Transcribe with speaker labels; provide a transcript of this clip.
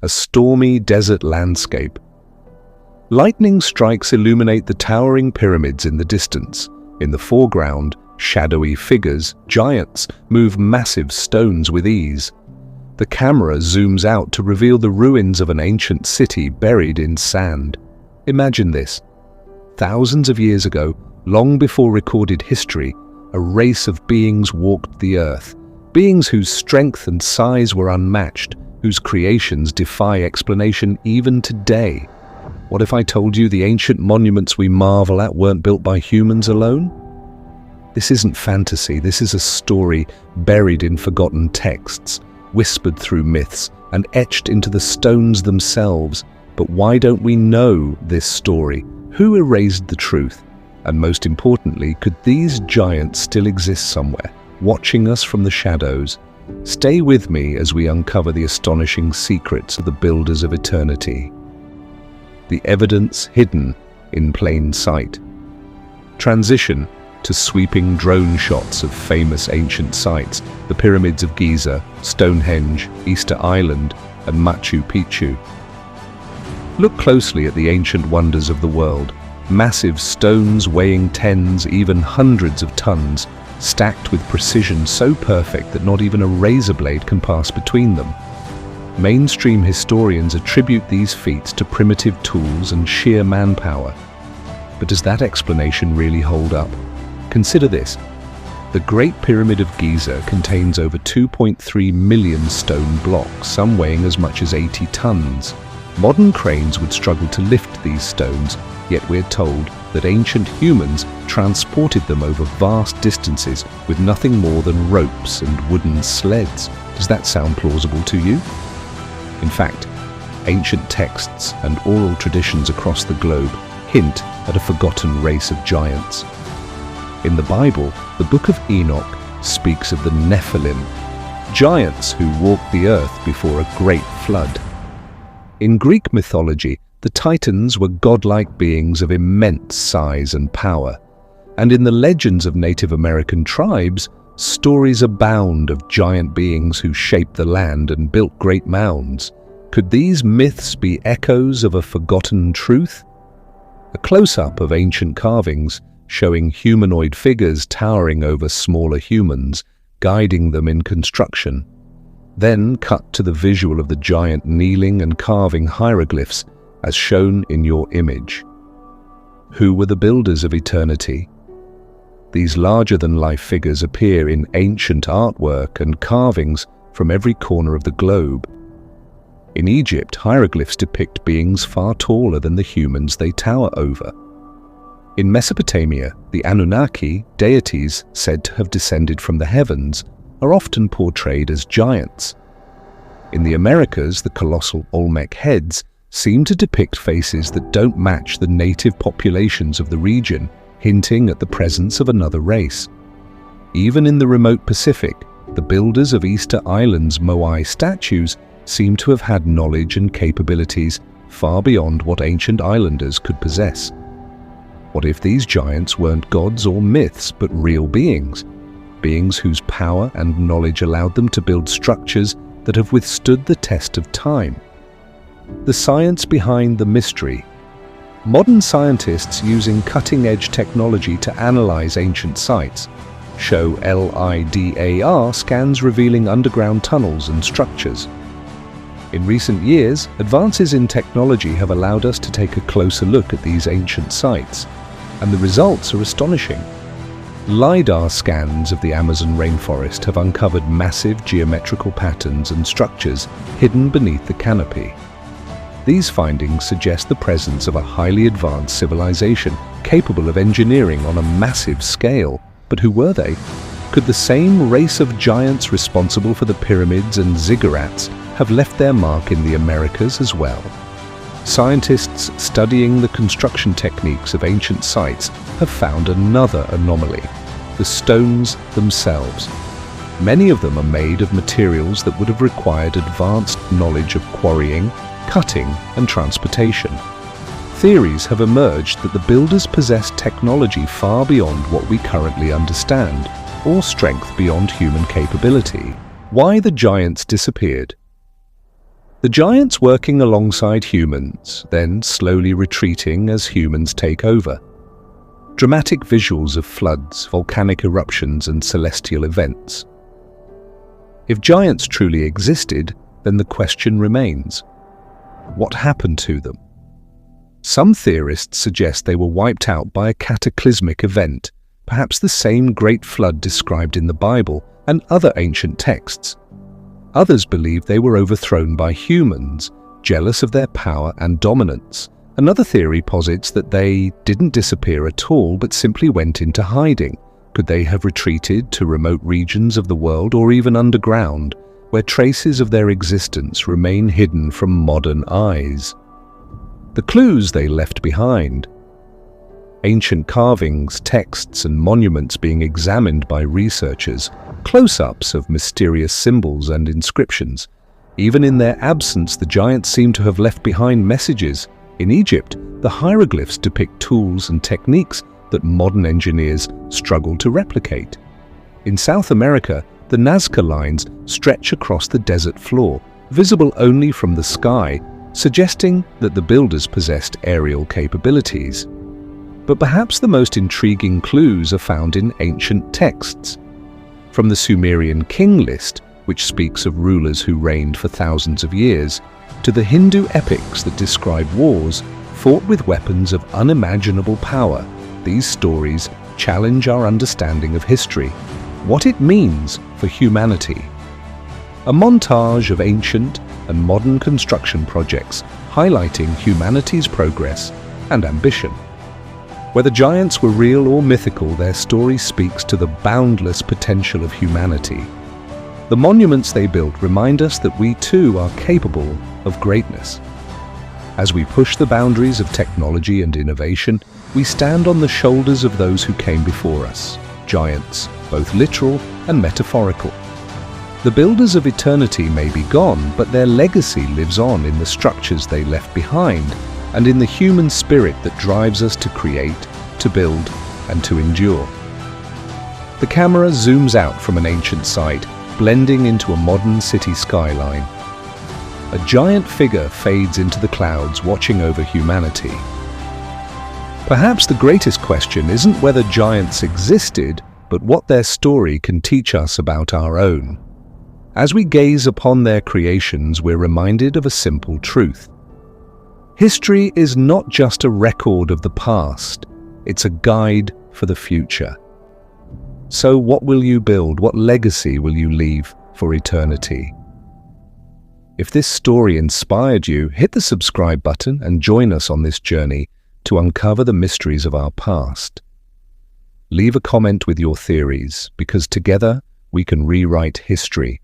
Speaker 1: a stormy desert landscape. Lightning strikes illuminate the towering pyramids in the distance. In the foreground, shadowy figures, giants, move massive stones with ease. The camera zooms out to reveal the ruins of an ancient city buried in sand. Imagine this. Thousands of years ago, long before recorded history, a race of beings walked the earth. Beings whose strength and size were unmatched, whose creations defy explanation even today. What if I told you the ancient monuments we marvel at weren't built by humans alone? This isn't fantasy, this is a story buried in forgotten texts, whispered through myths, and etched into the stones themselves. But why don't we know this story? Who erased the truth? And most importantly, could these giants still exist somewhere, watching us from the shadows? Stay with me as we uncover the astonishing secrets of the builders of eternity. The evidence hidden in plain sight. Transition to sweeping drone shots of famous ancient sites, the pyramids of Giza, Stonehenge, Easter Island, and Machu Picchu. Look closely at the ancient wonders of the world. Massive stones weighing tens, even hundreds of tons, stacked with precision so perfect that not even a razor blade can pass between them. Mainstream historians attribute these feats to primitive tools and sheer manpower. But does that explanation really hold up? Consider this. The Great Pyramid of Giza contains over 2.3 million stone blocks, some weighing as much as 80 tons. Modern cranes would struggle to lift these stones, yet we're told that ancient humans transported them over vast distances with nothing more than ropes and wooden sleds. Does that sound plausible to you? In fact, ancient texts and oral traditions across the globe hint at a forgotten race of giants. In the Bible, the Book of Enoch speaks of the Nephilim, giants who walked the earth before a great flood. In Greek mythology, the Titans were godlike beings of immense size and power, and in the legends of Native American tribes, stories abound of giant beings who shaped the land and built great mounds. Could these myths be echoes of a forgotten truth? A close-up of ancient carvings showing humanoid figures towering over smaller humans, guiding them in construction. Then cut to the visual of the giant kneeling and carving hieroglyphs as shown in your image. Who were the builders of eternity? These larger-than-life figures appear in ancient artwork and carvings from every corner of the globe. In Egypt, hieroglyphs depict beings far taller than the humans they tower over. In Mesopotamia, the Anunnaki, deities said to have descended from the heavens, are often portrayed as giants. In the Americas, the colossal Olmec heads seem to depict faces that don't match the native populations of the region, hinting at the presence of another race. Even in the remote Pacific, the builders of Easter Island's Moai statues seem to have had knowledge and capabilities far beyond what ancient islanders could possess. What if these giants weren't gods or myths, but real beings? Beings whose power and knowledge allowed them to build structures that have withstood the test of time. The science behind the mystery. Modern scientists using cutting-edge technology to analyze ancient sites show LIDAR scans revealing underground tunnels and structures. In recent years, advances in technology have allowed us to take a closer look at these ancient sites, and the results are astonishing. LiDAR scans of the Amazon rainforest have uncovered massive geometrical patterns and structures hidden beneath the canopy. These findings suggest the presence of a highly advanced civilization capable of engineering on a massive scale. But who were they? Could the same race of giants responsible for the pyramids and ziggurats have left their mark in the Americas as well? Scientists studying the construction techniques of ancient sites have found another anomaly: the stones themselves. Many of them are made of materials that would have required advanced knowledge of quarrying, cutting, and transportation. Theories have emerged that the builders possessed technology far beyond what we currently understand, or strength beyond human capability. Why the giants disappeared? The giants working alongside humans, then slowly retreating as humans take over. Dramatic visuals of floods, volcanic eruptions, and celestial events. If giants truly existed, then the question remains: what happened to them? Some theorists suggest they were wiped out by a cataclysmic event, perhaps the same great flood described in the Bible and other ancient texts. Others believe they were overthrown by humans, jealous of their power and dominance. Another theory posits that they didn't disappear at all, but simply went into hiding. Could they have retreated to remote regions of the world or even underground, where traces of their existence remain hidden from modern eyes? The clues they left behind. Ancient carvings, texts, and monuments being examined by researchers, close-ups of mysterious symbols and inscriptions. Even in their absence, the giants seem to have left behind messages. In Egypt, the hieroglyphs depict tools and techniques that modern engineers struggle to replicate. In South America, the Nazca lines stretch across the desert floor, visible only from the sky, suggesting that the builders possessed aerial capabilities. But perhaps the most intriguing clues are found in ancient texts. From the Sumerian king list, which speaks of rulers who reigned for thousands of years, to the Hindu epics that describe wars fought with weapons of unimaginable power, these stories challenge our understanding of history, what it means for humanity. A montage of ancient and modern construction projects highlighting humanity's progress and ambition. Whether giants were real or mythical, their story speaks to the boundless potential of humanity. The monuments they built remind us that we too are capable of greatness. As we push the boundaries of technology and innovation, we stand on the shoulders of those who came before us, giants, both literal and metaphorical. The builders of eternity may be gone, but their legacy lives on in the structures they left behind and in the human spirit that drives us to create, to build, and to endure. The camera zooms out from an ancient site, blending into a modern city skyline. A giant figure fades into the clouds, watching over humanity. Perhaps the greatest question isn't whether giants existed, but what their story can teach us about our own. As we gaze upon their creations, we're reminded of a simple truth. History is not just a record of the past, it's a guide for the future. So what will you build? What legacy will you leave for eternity? If this story inspired you, hit the subscribe button and join us on this journey to uncover the mysteries of our past. Leave a comment with your theories, because together we can rewrite history